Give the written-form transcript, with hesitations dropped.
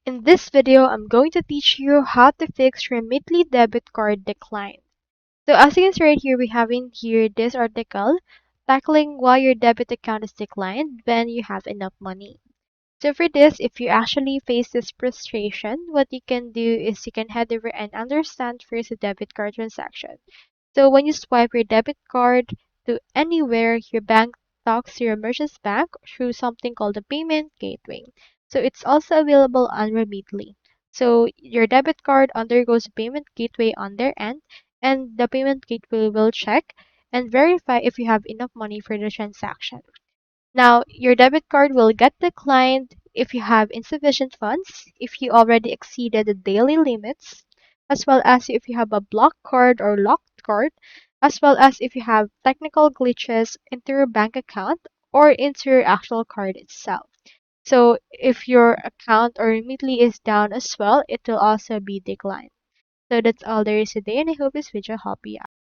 In this video, I'm going to teach you how to fix Remitly Debit Card Declined. So as you can see right here, we have in here this article tackling why your debit account is declined when you have enough money. So for this, if you actually face this frustration, what you can do is you can head over and understand first the debit card transaction. So when you swipe your debit card to anywhere, your bank talks to your merchant's bank through something called the payment gateway. So it's also available on Remitly. So your debit card undergoes a payment gateway on their end, and the payment gateway will check and verify if you have enough money for the transaction. Now, your debit card will get declined if you have insufficient funds, if you already exceeded the daily limits, as well as if you have a blocked card or locked card, as well as if you have technical glitches into your bank account or into your actual card itself. So if your account or immediately is down as well, it will also be declined. So that's all there is today, and I hope this video helped you out.